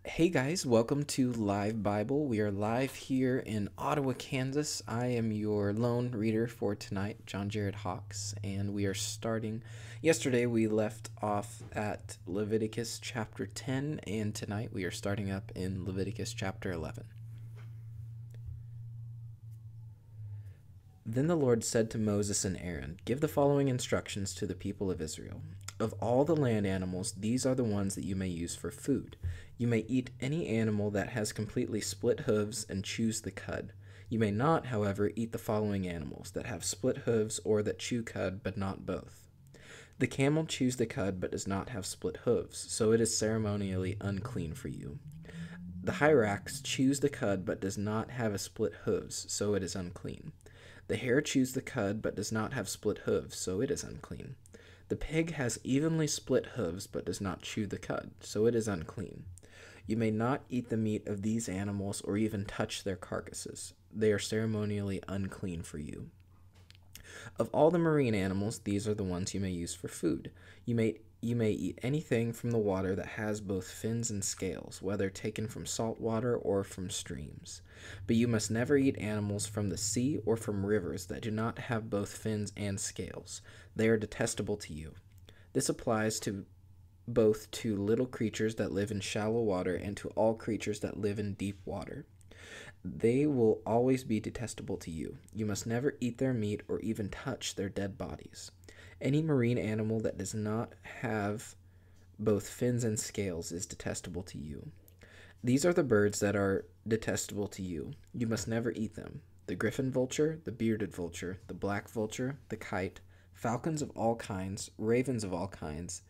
Hey guys, welcome to LiveBible. We are live here in Ottawa, Kansas. I am your lone reader for tonight, John Jared Hawks, and we are starting. Yesterday we left off at Leviticus chapter 10, and tonight we are starting up in Leviticus chapter 11. Then the Lord said to Moses and Aaron, "Give the following instructions to the people of Israel. Of all the land animals, these are the ones that you may use for food. You may eat any animal that has completely split hooves and chews the cud. You may not, however, eat the following animals that have split hooves or that chew cud, but not both. The camel chews the cud but does not have split hooves, so it is ceremonially unclean for you. The hyrax chews the cud but does not have a split hooves, so it is unclean. The hare chews the cud but does not have split hooves, so it is unclean. The pig has evenly split hooves but does not chew the cud, so it is unclean. You may not eat the meat of these animals or even touch their carcasses. They are ceremonially unclean for you. Of all the marine animals, these are the ones you may use for food. You may eat anything from the water that has both fins and scales, whether taken from salt water or from streams. But you must never eat animals from the sea or from rivers that do not have both fins and scales. They are detestable to you. This applies to both to little creatures that live in shallow water and to all creatures that live in deep water. They will always be detestable to you. You must never eat their meat or even touch their dead bodies. Any marine animal that does not have both fins and scales is detestable to you. These are the birds that are detestable to you. You must never eat them: the griffin vulture, the bearded vulture, the black vulture, the kite, falcons of all kinds, ravens of all kinds,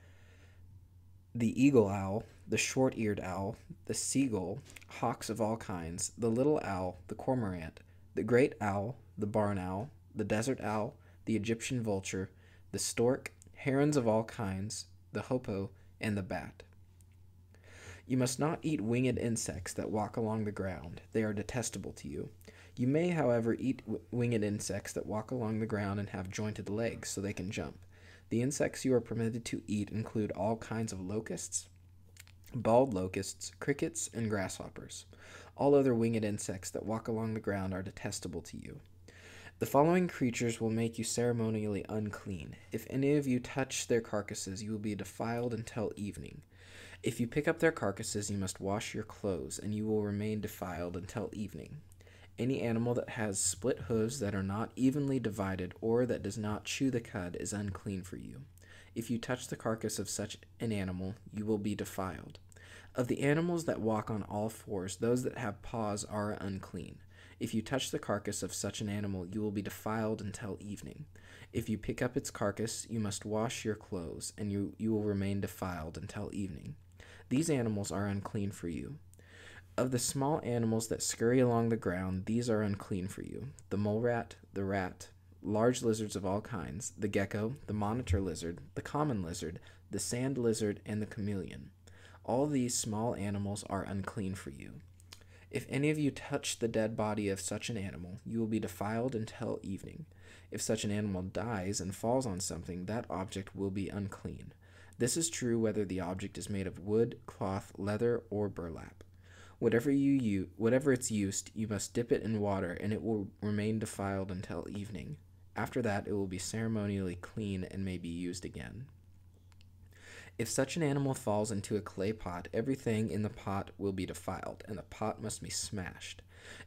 the eagle owl, the short-eared owl, the seagull, hawks of all kinds, the little owl, the cormorant, the great owl, the barn owl, the desert owl, the Egyptian vulture, the stork, herons of all kinds, the hoopoe, and the bat. You must not eat winged insects that walk along the ground. They are detestable to you. You may, however, eat winged insects that walk along the ground and have jointed legs so they can jump. The insects you are permitted to eat include all kinds of locusts, bald locusts, crickets, and grasshoppers. All other winged insects that walk along the ground are detestable to you. The following creatures will make you ceremonially unclean. If any of you touch their carcasses, you will be defiled until evening. If you pick up their carcasses, you must wash your clothes, and you will remain defiled until evening. Any animal that has split hooves that are not evenly divided or that does not chew the cud is unclean for you. If you touch the carcass of such an animal, you will be defiled. Of the animals that walk on all fours, those that have paws are unclean. If you touch the carcass of such an animal, you will be defiled until evening. If you pick up its carcass, you must wash your clothes, and you will remain defiled until evening. These animals are unclean for you. Of the small animals that scurry along the ground, these are unclean for you: the mole rat, the rat, large lizards of all kinds, the gecko, the monitor lizard, the common lizard, the sand lizard, and the chameleon. All these small animals are unclean for you. If any of you touch the dead body of such an animal, you will be defiled until evening. If such an animal dies and falls on something, that object will be unclean. This is true whether the object is made of wood, cloth, leather, or burlap. Whatever its used, you must dip it in water, and it will remain defiled until evening. After that, it will be ceremonially clean and may be used again. If such an animal falls into a clay pot, everything in the pot will be defiled, and the pot must be smashed.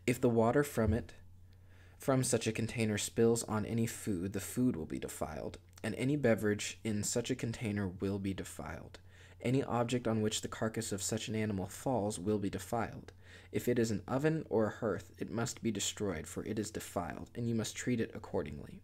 If the water from such a container spills on any food, the food will be defiled, and any beverage in such a container will be defiled. Any object on which the carcass of such an animal falls will be defiled. If it is an oven or a hearth, it must be destroyed, for it is defiled, and you must treat it accordingly.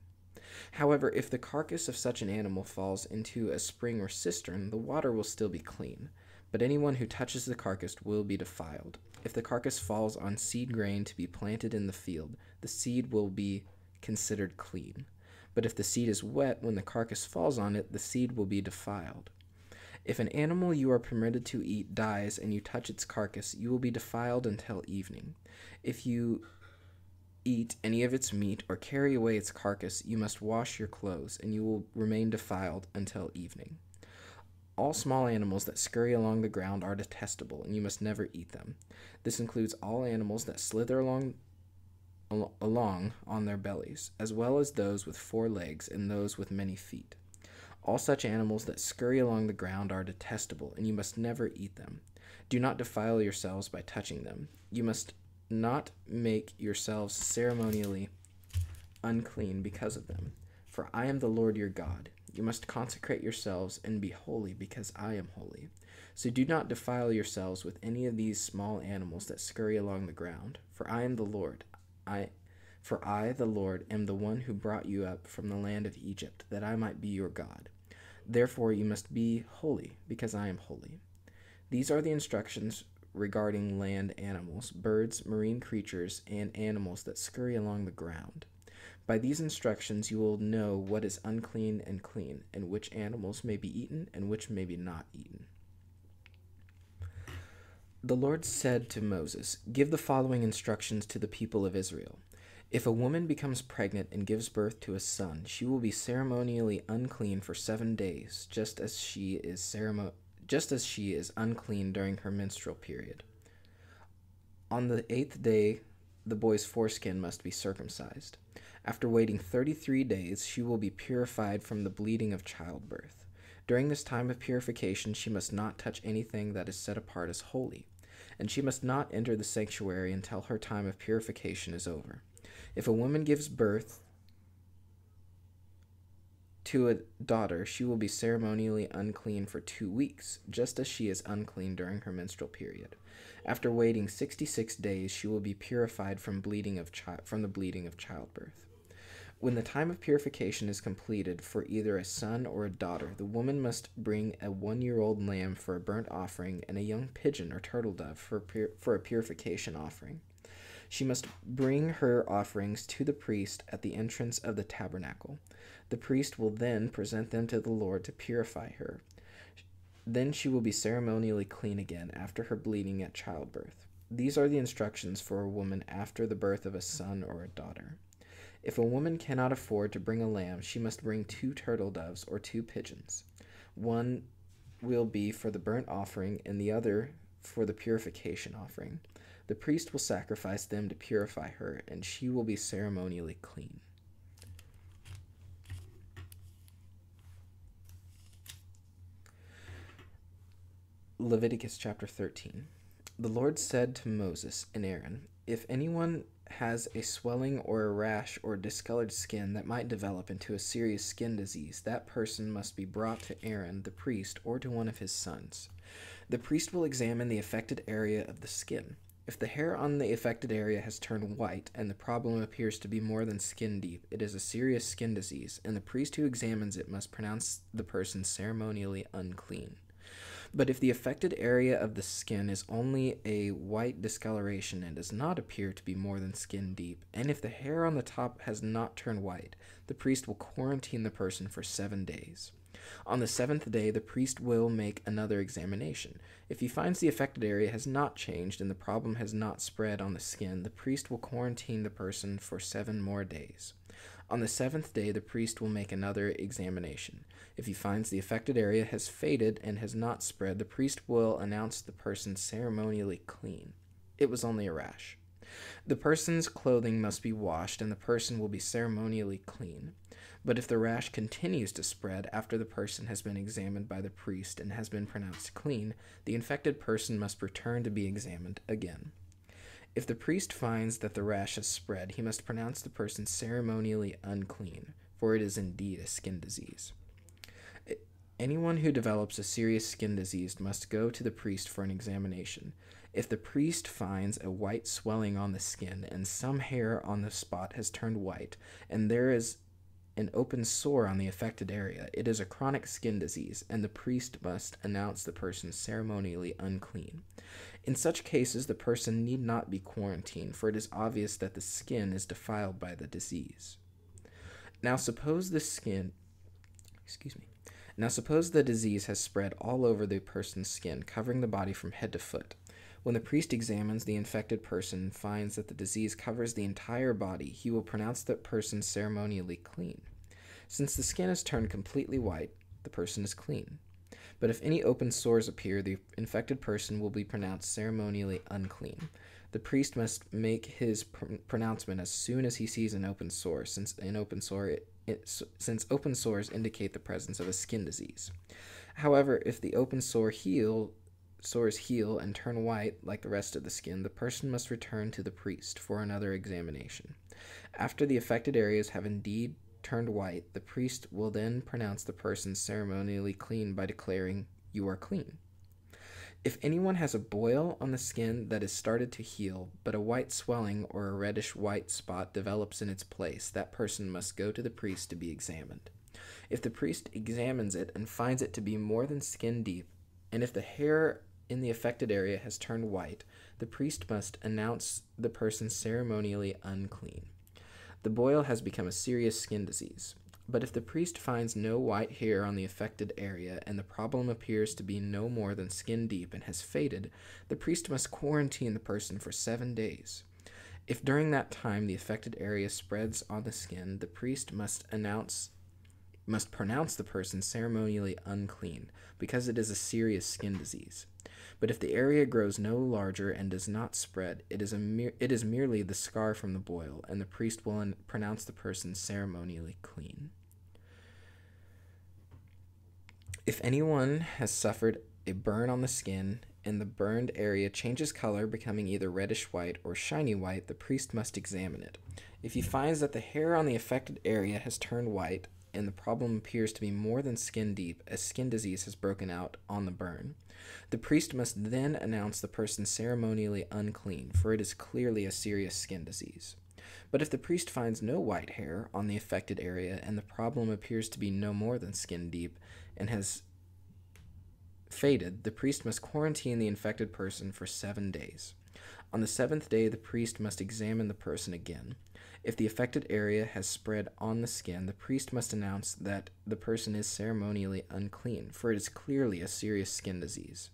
However, if the carcass of such an animal falls into a spring or cistern, the water will still be clean, but anyone who touches the carcass will be defiled. If the carcass falls on seed grain to be planted in the field, the seed will be considered clean. But if the seed is wet when the carcass falls on it, the seed will be defiled. If an animal you are permitted to eat dies and you touch its carcass, you will be defiled until evening. If you eat any of its meat or carry away its carcass, you must wash your clothes, and you will remain defiled until evening. All small animals that scurry along the ground are detestable, and you must never eat them. This includes all animals that slither along on their bellies, as well as those with 4 legs and those with many feet. All such animals that scurry along the ground are detestable, and you must never eat them. Do not defile yourselves by touching them. You must not make yourselves ceremonially unclean because of them, for I am the Lord your God. You must consecrate yourselves and be holy, because I am holy. So do not defile yourselves with any of these small animals that scurry along the ground, for I am the Lord. For I, the Lord, am the one who brought you up from the land of Egypt, that I might be your God. Therefore you must be holy, because I am holy. These are the instructions regarding land animals, birds, marine creatures, and animals that scurry along the ground. By these instructions you will know what is unclean and clean, and which animals may be eaten and which may be not eaten. The Lord said to Moses, "Give the following instructions to the people of Israel. If a woman becomes pregnant and gives birth to a son, she will be ceremonially unclean for 7 days, just as she is unclean during her menstrual period. On the 8th day, the boy's foreskin must be circumcised. After waiting 33 days, she will be purified from the bleeding of childbirth. During this time of purification, she must not touch anything that is set apart as holy, and she must not enter the sanctuary until her time of purification is over. If a woman gives birth to a daughter, she will be ceremonially unclean for 2 weeks, just as she is unclean during her menstrual period. After waiting 66 days, she will be purified from the bleeding of childbirth. When the time of purification is completed for either a son or a daughter, the woman must bring a 1-year-old lamb for a burnt offering and a young pigeon or turtle dove for a purification offering. She must bring her offerings to the priest at the entrance of the tabernacle. The priest will then present them to the Lord to purify her. Then she will be ceremonially clean again after her bleeding at childbirth. These are the instructions for a woman after the birth of a son or a daughter. If a woman cannot afford to bring a lamb, she must bring 2 turtle doves or 2 pigeons. One will be for the burnt offering and the other for the purification offering. The priest will sacrifice them to purify her, and she will be ceremonially clean. Leviticus chapter 13. The Lord said to Moses and Aaron, "If anyone has a swelling or a rash or discolored skin that might develop into a serious skin disease, that person must be brought to Aaron the priest or to one of his sons. The priest will examine the affected area of the skin. If the hair on the affected area has turned white and the problem appears to be more than skin deep, it is a serious skin disease, and the priest who examines it must pronounce the person ceremonially unclean. But if the affected area of the skin is only a white discoloration and does not appear to be more than skin deep, and if the hair on the top has not turned white, the priest will quarantine the person for 7 days. On the 7th day, the priest will make another examination. If he finds the affected area has not changed and the problem has not spread on the skin, the priest will quarantine the person for 7 more days. On the 7th day, the priest will make another examination. If he finds the affected area has faded and has not spread, the priest will announce the person ceremonially clean. It was only a rash. The person's clothing must be washed, and the person will be ceremonially clean. But if the rash continues to spread after the person has been examined by the priest and has been pronounced clean, the infected person must return to be examined again. If the priest finds that the rash has spread, he must pronounce the person ceremonially unclean, for it is indeed a skin disease. Anyone who develops a serious skin disease must go to the priest for an examination. If the priest finds a white swelling on the skin and some hair on the spot has turned white, and there is an open sore on the affected area, it is a chronic skin disease, and the priest must announce the person ceremonially unclean. In such cases, the person need not be quarantined, for it is obvious that the skin is defiled by the disease. Now suppose the disease has spread all over the person's skin, covering the body from head to foot. When the priest examines the infected person and finds that the disease covers the entire body, he will pronounce that person ceremonially clean. Since the skin has turned completely white, the person is clean. But if any open sores appear, the infected person will be pronounced ceremonially unclean. The priest must make his pronouncement as soon as he sees an open sore, since open sores indicate the presence of a skin disease. However, if the open sores heal and turn white like the rest of the skin, the person must return to the priest for another examination. After the affected areas have indeed turned white, the priest will then pronounce the person ceremonially clean by declaring, "You are clean." If anyone has a boil on the skin that has started to heal, but a white swelling or a reddish-white spot develops in its place, that person must go to the priest to be examined. If the priest examines it and finds it to be more than skin deep, and if the hair in the affected area has turned white, the priest must announce the person ceremonially unclean. The boil has become a serious skin disease. But if the priest finds no white hair on the affected area and the problem appears to be no more than skin deep and has faded, the priest must quarantine the person for 7 days. If during that time the affected area spreads on the skin, the priest must pronounce the person ceremonially unclean, because it is a serious skin disease. But if the area grows no larger and does not spread, it is merely the scar from the boil, and the priest will pronounce the person ceremonially clean. If anyone has suffered a burn on the skin and the burned area changes color, becoming either reddish white or shiny white, the priest must examine it. If he finds that the hair on the affected area has turned white and the problem appears to be more than skin deep, a skin disease has broken out on the burn, the priest must then announce the person ceremonially unclean, for it is clearly a serious skin disease. But if the priest finds no white hair on the affected area and the problem appears to be no more than skin deep and has faded, the priest must quarantine the infected person for 7 days. On the 7th day, the priest must examine the person again. If the affected area has spread on the skin, the priest must announce that the person is ceremonially unclean, for it is clearly a serious skin disease.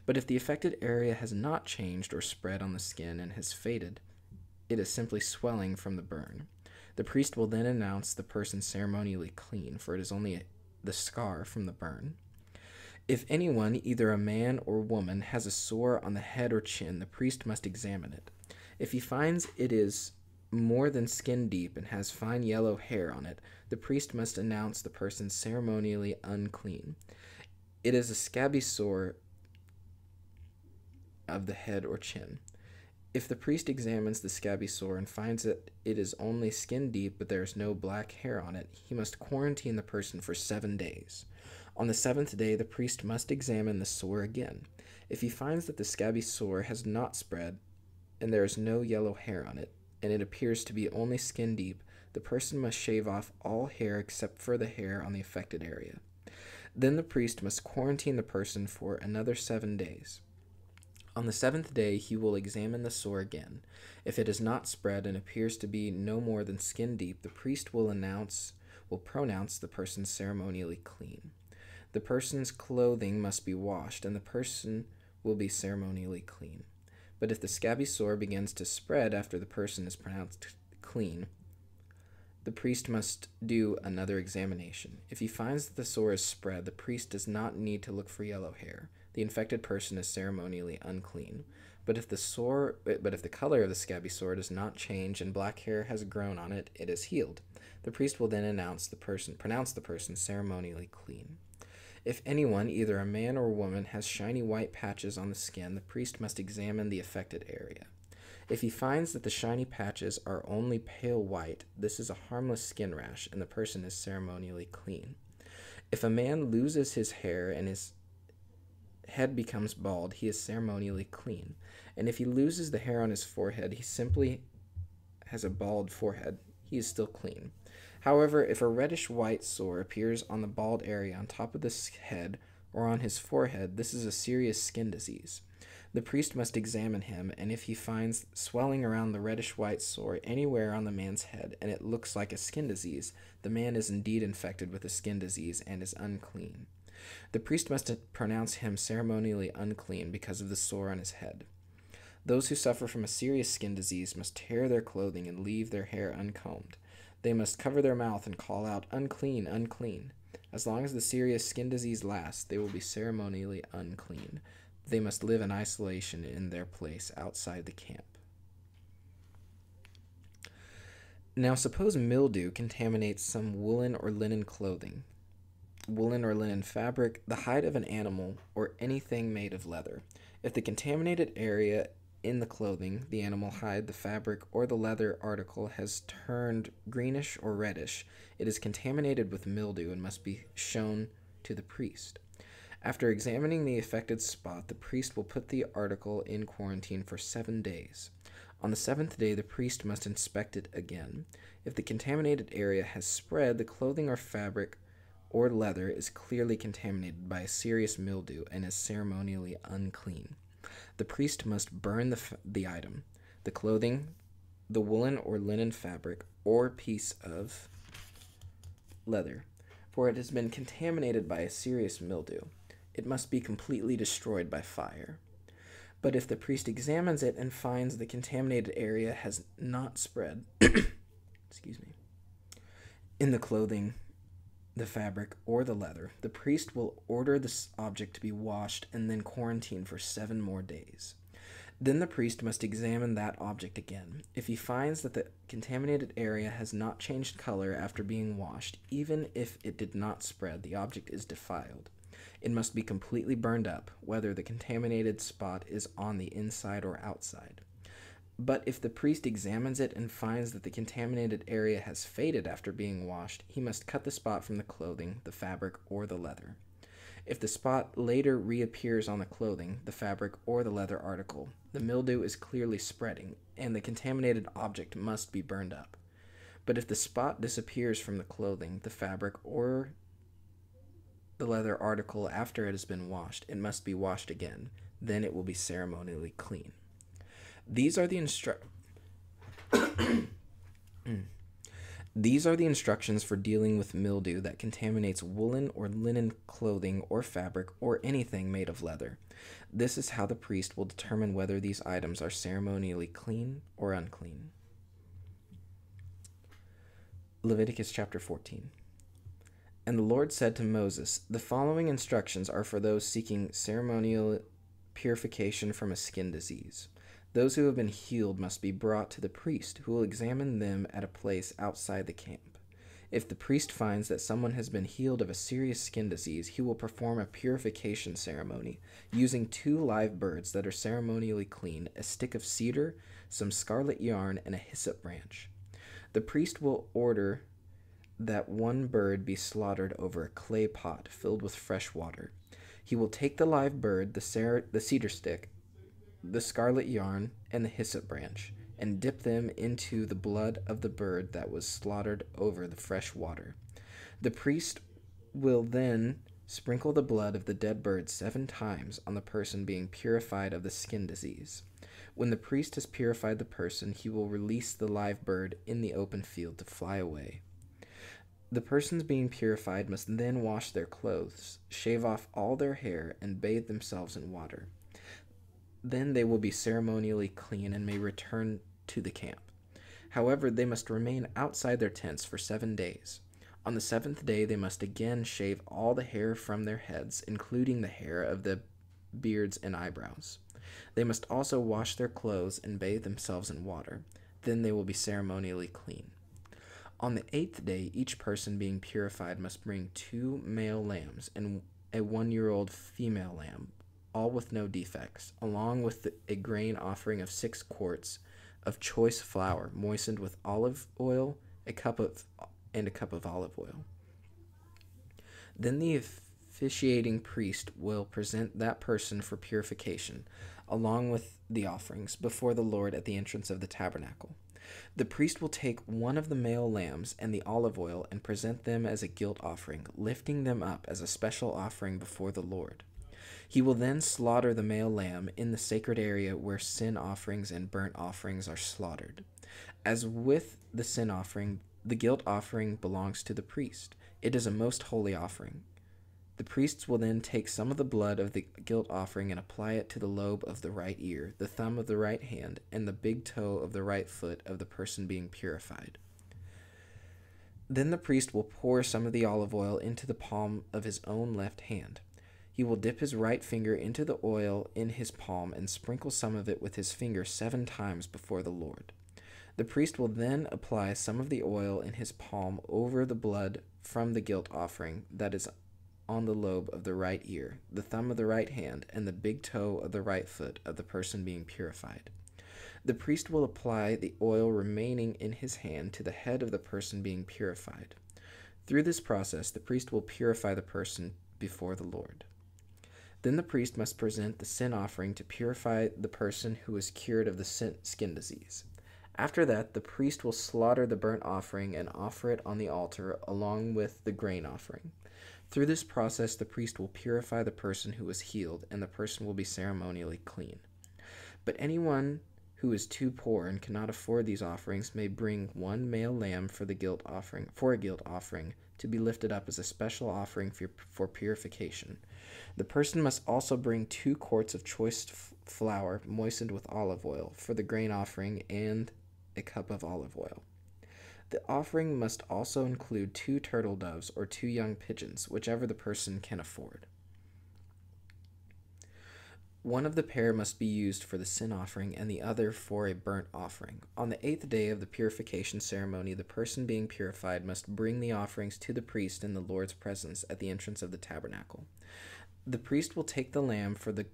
But if the affected area has not changed or spread on the skin and has faded, it is simply swelling from the burn. The priest will then announce the person ceremonially clean, for it is only the scar from the burn. If anyone, either a man or woman, has a sore on the head or chin, the priest must examine it. If he finds it is more than skin deep and has fine yellow hair on it, the priest must announce the person ceremonially unclean. It is a scabby sore of the head or chin. If the priest examines the scabby sore and finds that it is only skin deep but there is no black hair on it, he must quarantine the person for 7 days. On the 7th day, the priest must examine the sore again. If he finds that the scabby sore has not spread and there is no yellow hair on it, and it appears to be only skin deep, the person must shave off all hair except for the hair on the affected area. Then the priest must quarantine the person for another 7 days. On the 7th day, he will examine the sore again. If it has not spread and appears to be no more than skin deep, the priest will pronounce the person ceremonially clean. The person's clothing must be washed, and the person will be ceremonially clean. But if the scabby sore begins to spread after the person is pronounced clean, the priest must do another examination. If he finds that the sore is spread, the priest does not need to look for yellow hair. The infected person is ceremonially unclean. But if the color of the scabby sore does not change and black hair has grown on it, it is healed. The priest will then pronounce the person ceremonially clean. If anyone, either a man or a woman, has shiny white patches on the skin, the priest must examine the affected area. If he finds that the shiny patches are only pale white, this is a harmless skin rash, and the person is ceremonially clean. If a man loses his hair and his head becomes bald, he is ceremonially clean. And if he loses the hair on his forehead, he simply has a bald forehead, he is still clean. However, if a reddish-white sore appears on the bald area on top of the head or on his forehead, this is a serious skin disease. The priest must examine him, and if he finds swelling around the reddish-white sore anywhere on the man's head and it looks like a skin disease, the man is indeed infected with a skin disease and is unclean. The priest must pronounce him ceremonially unclean because of the sore on his head. Those who suffer from a serious skin disease must tear their clothing and leave their hair uncombed. They must cover their mouth and call out, "Unclean, unclean." As long as the serious skin disease lasts, they will be ceremonially unclean. They must live in isolation in their place outside the camp. Now, suppose mildew contaminates some woolen or linen clothing, woolen or linen fabric, the hide of an animal, or anything made of leather. If the contaminated area in the clothing, the animal hide, the fabric, or the leather article has turned greenish or reddish, it is contaminated with mildew and must be shown to the priest. After examining the affected spot, the priest will put the article in quarantine for 7 days. On the 7th day, the priest must inspect it again. If the contaminated area has spread, the clothing or fabric or leather is clearly contaminated by a serious mildew and is ceremonially unclean. The priest must burn the item, the clothing, the woolen or linen fabric, or piece of leather, for it has been contaminated by a serious mildew. It must be completely destroyed by fire. But if the priest examines it and finds the contaminated area has not spread, excuse me, in the clothing, the fabric, or the leather, the priest will order this object to be washed and then quarantined for 7 more days. Then the priest must examine that object again. If he finds that the contaminated area has not changed color after being washed, even if it did not spread, the object is defiled. It must be completely burned up, whether the contaminated spot is on the inside or outside. But if the priest examines it and finds that the contaminated area has faded after being washed, he must cut the spot from the clothing, the fabric, or the leather. If the spot later reappears on the clothing, the fabric, or the leather article, the mildew is clearly spreading, and the contaminated object must be burned up. But if the spot disappears from the clothing, the fabric, or the leather article after it has been washed, it must be washed again. Then it will be ceremonially clean. These are the instructions for dealing with mildew that contaminates woolen or linen clothing or fabric or anything made of leather. This is how the priest will determine whether these items are ceremonially clean or unclean. Leviticus chapter 14. And the Lord said to Moses, "The following instructions are for those seeking ceremonial purification from a skin disease. Those who have been healed must be brought to the priest, who will examine them at a place outside the camp. If the priest finds that someone has been healed of a serious skin disease, he will perform a purification ceremony, using 2 live birds that are ceremonially clean, a stick of cedar, some scarlet yarn, and a hyssop branch. The priest will order that 1 bird be slaughtered over a clay pot filled with fresh water. He will take the live bird, the cedar stick, the scarlet yarn, and the hyssop branch, and dip them into the blood of the bird that was slaughtered over the fresh water. The priest will then sprinkle the blood of the dead bird 7 times on the person being purified of the skin disease. When the priest has purified the person, he will release the live bird in the open field to fly away. The persons being purified must then wash their clothes, shave off all their hair, and bathe themselves in water. Then they will be ceremonially clean and may return to the camp. However, they must remain outside their tents for 7 days. On the 7th day, they must again shave all the hair from their heads, including the hair of the beards and eyebrows. They must also wash their clothes and bathe themselves in water. Then they will be ceremonially clean. On the 8th day, each person being purified must bring 2 male lambs and a 1-year-old female lamb, all with no defects, along with a grain offering of 6 quarts of choice flour moistened with olive oil, a cup of olive oil. Then the officiating priest will present that person for purification, along with the offerings, before the Lord at the entrance of the tabernacle. The priest will take 1 of the male lambs and the olive oil and present them as a guilt offering, lifting them up as a special offering before the Lord. He will then slaughter the male lamb in the sacred area where sin offerings and burnt offerings are slaughtered. As with the sin offering, the guilt offering belongs to the priest. It is a most holy offering. The priests will then take some of the blood of the guilt offering and apply it to the lobe of the right ear, the thumb of the right hand, and the big toe of the right foot of the person being purified. Then the priest will pour some of the olive oil into the palm of his own left hand. He will dip his right finger into the oil in his palm and sprinkle some of it with his finger 7 times before the Lord. The priest will then apply some of the oil in his palm over the blood from the guilt offering that is on the lobe of the right ear, the thumb of the right hand, and the big toe of the right foot of the person being purified. The priest will apply the oil remaining in his hand to the head of the person being purified. Through this process, the priest will purify the person before the Lord. Then the priest must present the sin offering to purify the person who is cured of the skin disease. After that, the priest will slaughter the burnt offering and offer it on the altar along with the grain offering. Through this process, the priest will purify the person who is healed, and the person will be ceremonially clean. But anyone who is too poor and cannot afford these offerings may bring 1 male lamb for a guilt offering to be lifted up as a special offering for purification. The person must also bring 2 quarts of choice flour moistened with olive oil for the grain offering and a cup of olive oil. The offering must also include 2 turtle doves or 2 young pigeons, whichever the person can afford. One of the pair must be used for the sin offering and the other for a burnt offering. On the 8th day of the purification ceremony, the person being purified must bring the offerings to the priest in the Lord's presence at the entrance of the tabernacle. The priest will take the lamb for the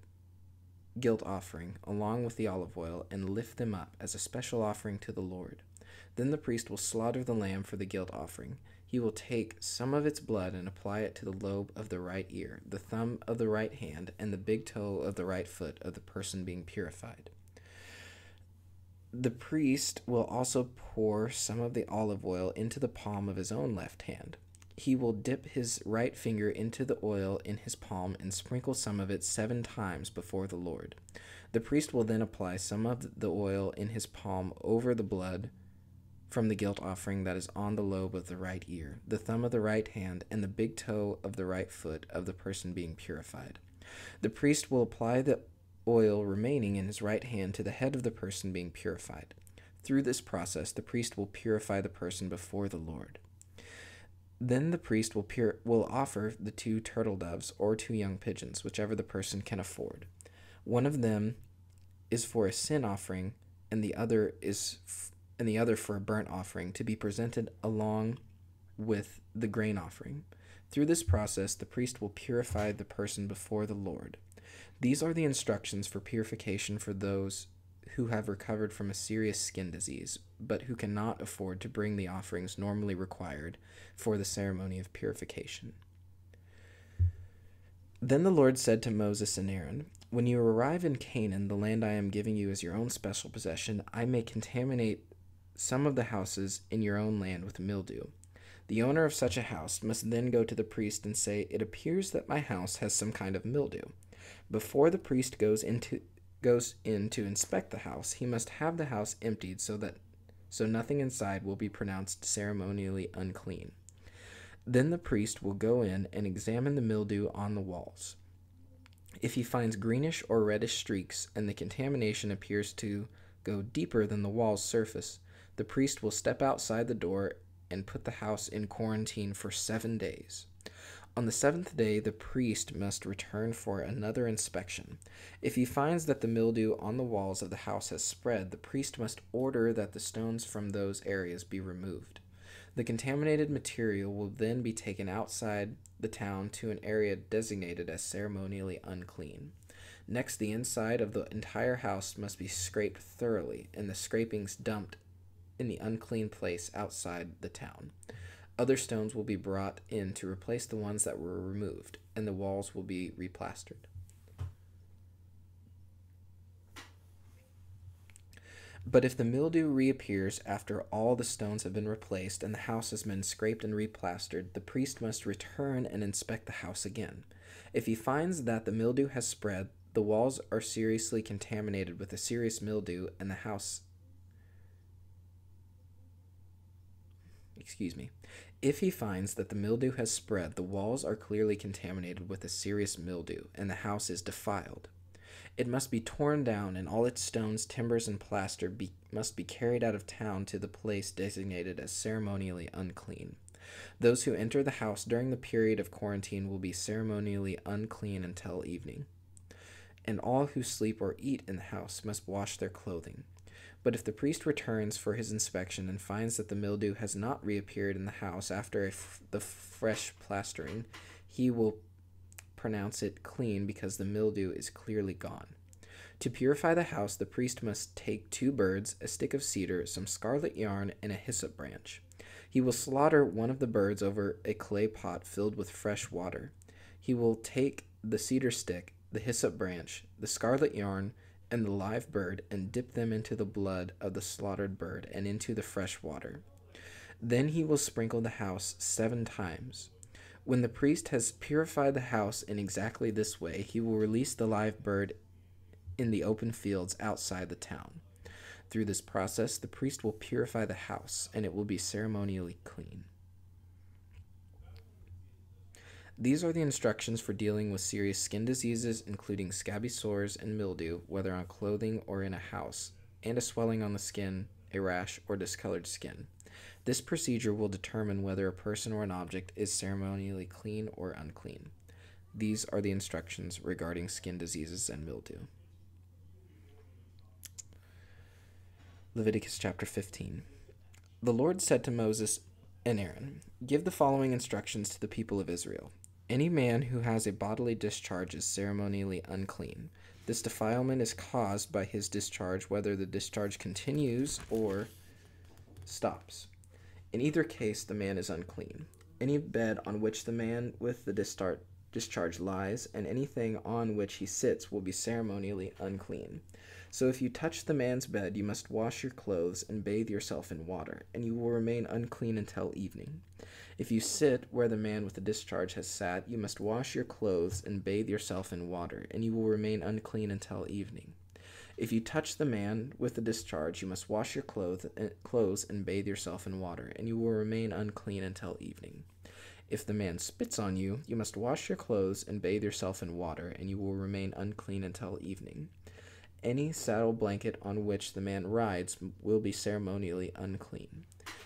guilt offering along with the olive oil and lift them up as a special offering to the Lord. Then the priest will slaughter the lamb for the guilt offering. He will take some of its blood and apply it to the lobe of the right ear, the thumb of the right hand, and the big toe of the right foot of the person being purified. The priest will also pour some of the olive oil into the palm of his own left hand. He will dip his right finger into the oil in his palm and sprinkle some of it 7 times before the Lord. The priest will then apply some of the oil in his palm over the blood from the guilt offering that is on the lobe of the right ear, the thumb of the right hand, and the big toe of the right foot of the person being purified. The priest will apply the oil remaining in his right hand to the head of the person being purified. Through this process, the priest will purify the person before the Lord. Then the priest will offer the 2 turtle doves or 2 young pigeons, whichever the person can afford. One of them is for a sin offering, and the other for a burnt offering, to be presented along with the grain offering. Through this process, the priest will purify the person before the Lord. These are the instructions for purification for those who have recovered from a serious skin disease, but who cannot afford to bring the offerings normally required for the ceremony of purification. Then the Lord said to Moses and Aaron, "When you arrive in Canaan, the land I am giving you as your own special possession, I may contaminate some of the houses in your own land with mildew. The owner of such a house must then go to the priest and say, 'It appears that my house has some kind of mildew.' Before the priest goes in to inspect the house, he must have the house emptied so nothing inside will be pronounced ceremonially unclean. Then the priest will go in and examine the mildew on the walls. If he finds greenish or reddish streaks and the contamination appears to go deeper than the wall's surface, the priest will step outside the door and put the house in quarantine for 7 days. On the 7th day, the priest must return for another inspection. If he finds that the mildew on the walls of the house has spread, the priest must order that the stones from those areas be removed. The contaminated material will then be taken outside the town to an area designated as ceremonially unclean. Next, the inside of the entire house must be scraped thoroughly, and the scrapings dumped in the unclean place outside the town. Other stones will be brought in to replace the ones that were removed, and the walls will be replastered. But if the mildew reappears after all the stones have been replaced and the house has been scraped and replastered, the priest must return and inspect the house again. If he finds that the mildew has spread, the walls are seriously contaminated with a serious mildew, and the house If he finds that the mildew has spread, the walls are clearly contaminated with a serious mildew, and the house is defiled. It must be torn down, and all its stones, timbers, and plaster must be carried out of town to the place designated as ceremonially unclean. Those who enter the house during the period of quarantine will be ceremonially unclean until evening. And all who sleep or eat in the house must wash their clothing. But if the priest returns for his inspection and finds that the mildew has not reappeared in the house after the fresh plastering, he will pronounce it clean because the mildew is clearly gone. To purify the house, the priest must take 2 birds, a stick of cedar, some scarlet yarn, and a hyssop branch. He will slaughter one of the birds over a clay pot filled with fresh water. He will take the cedar stick, the hyssop branch, the scarlet yarn, and the live bird, and dip them into the blood of the slaughtered bird and into the fresh water. Then he will sprinkle the house 7 times. When the priest has purified the house in exactly this way, he will release the live bird in the open fields outside the town. Through this process, the priest will purify the house, and it will be ceremonially clean. These are the instructions for dealing with serious skin diseases, including scabby sores and mildew, whether on clothing or in a house, and a swelling on the skin, a rash, or discolored skin. This procedure will determine whether a person or an object is ceremonially clean or unclean. These are the instructions regarding skin diseases and mildew. Leviticus chapter 15. The Lord said to Moses and Aaron, "Give the following instructions to the people of Israel. Any man who has a bodily discharge is ceremonially unclean. This defilement is caused by his discharge, whether the discharge continues or stops. In either case, the man is unclean. Any bed on which the man with the discharge lies, and anything on which he sits, will be ceremonially unclean. So if you touch the man's bed, you must wash your clothes and bathe yourself in water, and you will remain unclean until evening. If you sit where the man with the discharge has sat, you must wash your clothes and bathe yourself in water, and you will remain unclean until evening. If you touch the man with the discharge, you must wash your clothes and bathe yourself in water, and you will remain unclean until evening. If the man spits on you, you must wash your clothes and bathe yourself in water, and you will remain unclean until evening. Any saddle blanket on which the man rides will be ceremonially unclean.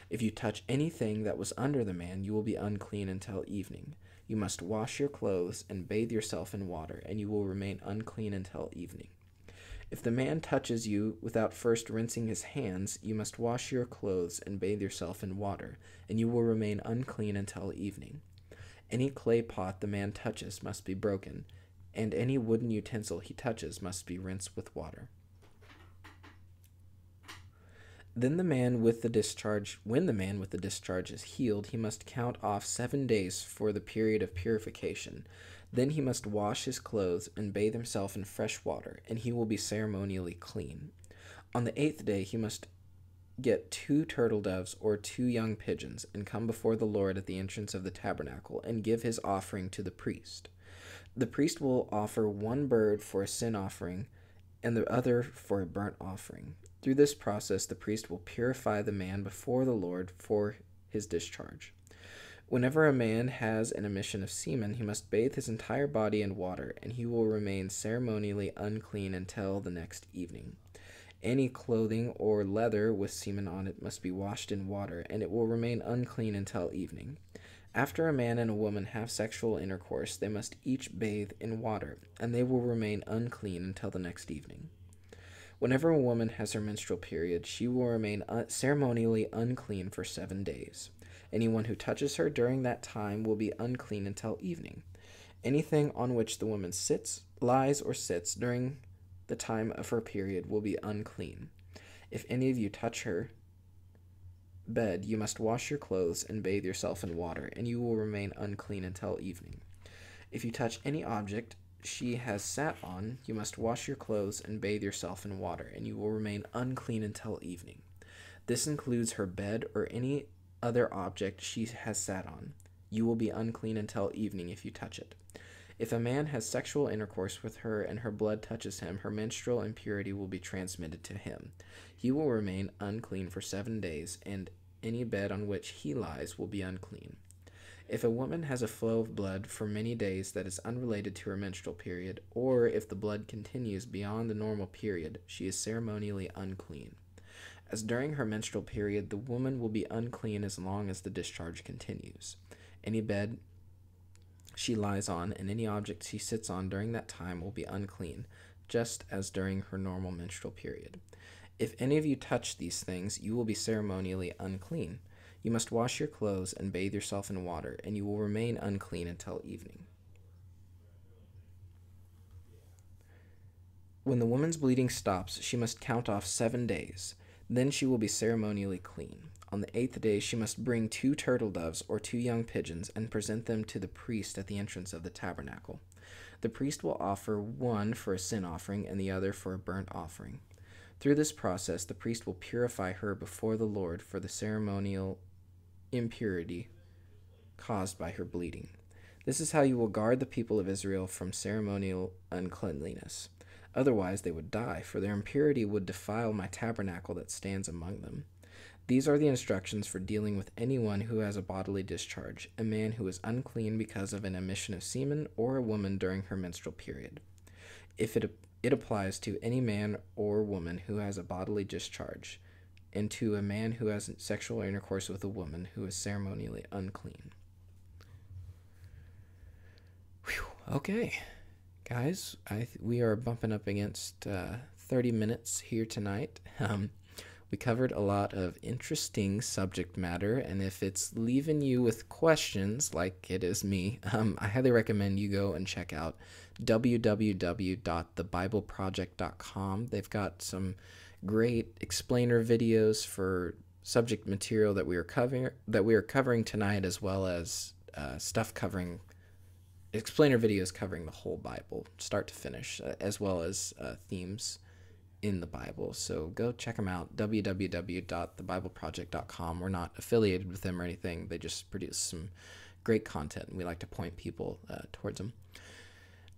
If you touch anything that was under the man, you will be unclean until evening. You must wash your clothes and bathe yourself in water, and you will remain unclean until evening. If the man touches you without first rinsing his hands, you must wash your clothes and bathe yourself in water, and you will remain unclean until evening. Any clay pot the man touches must be broken, and any wooden utensil he touches must be rinsed with water. When the man with the discharge is healed, he must count off 7 days for the period of purification. Then he must wash his clothes and bathe himself in fresh water, and he will be ceremonially clean. On the 8th day he must get 2 turtle doves or 2 young pigeons, and come before the Lord at the entrance of the tabernacle, and give his offering to the priest. The priest will offer 1 bird for a sin offering, and the other for a burnt offering. Through this process, the priest will purify the man before the Lord for his discharge. Whenever a man has an emission of semen, he must bathe his entire body in water, and he will remain ceremonially unclean until the next evening. Any clothing or leather with semen on it must be washed in water, and it will remain unclean until evening. After a man and a woman have sexual intercourse, they must each bathe in water, and they will remain unclean until the next evening. Whenever a woman has her menstrual period, she will remain ceremonially unclean for 7 days. Anyone who touches her during that time will be unclean until evening. Anything on which the woman lies or sits during the time of her period will be unclean. If any of you touch her bed, you must wash your clothes and bathe yourself in water, and you will remain unclean until evening. If you touch any object she has sat on, you must wash your clothes and bathe yourself in water, and you will remain unclean until evening. This includes her bed or any other object she has sat on. You will be unclean until evening if you touch it. If a man has sexual intercourse with her and her blood touches him, her menstrual impurity will be transmitted to him. He will remain unclean for 7 days, and any bed on which he lies will be unclean. If a woman has a flow of blood for many days that is unrelated to her menstrual period, or if the blood continues beyond the normal period, she is ceremonially unclean. As during her menstrual period, the woman will be unclean as long as the discharge continues. Any bed she lies on and any object she sits on during that time will be unclean, just as during her normal menstrual period. If any of you touch these things, you will be ceremonially unclean. You must wash your clothes and bathe yourself in water, and you will remain unclean until evening. When the woman's bleeding stops, she must count off 7 days. Then she will be ceremonially clean. On the 8th day, she must bring 2 turtle doves or 2 young pigeons and present them to the priest at the entrance of the tabernacle. The priest will offer one for a sin offering and the other for a burnt offering. Through this process, the priest will purify her before the Lord for the ceremonial impurity caused by her bleeding. This is how you will guard the people of Israel from ceremonial uncleanliness. Otherwise, they would die, for their impurity would defile my tabernacle that stands among them. These are the instructions for dealing with anyone who has a bodily discharge, a man who is unclean because of an emission of semen, or a woman during her menstrual period. If it applies to any man or woman who has a bodily discharge, and to a man who has sexual intercourse with a woman who is ceremonially unclean. Whew. Okay, guys, we are bumping up against 30 minutes here tonight. We covered a lot of interesting subject matter, and if it's leaving you with questions, like it is me, I highly recommend you go and check out www.thebibleproject.com. They've got some great explainer videos for subject material that we are covering tonight, as well as explainer videos covering the whole Bible, start to finish, as well as themes in the Bible. So go check them out, www.thebibleproject.com. We're not affiliated with them or anything. They just produce some great content, and we like to point people towards them.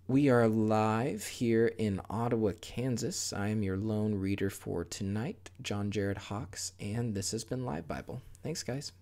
We are live here in Ottawa, Kansas. I am your lone reader for tonight, John Jared Hawks, and this has been LiveBible. Thanks, guys.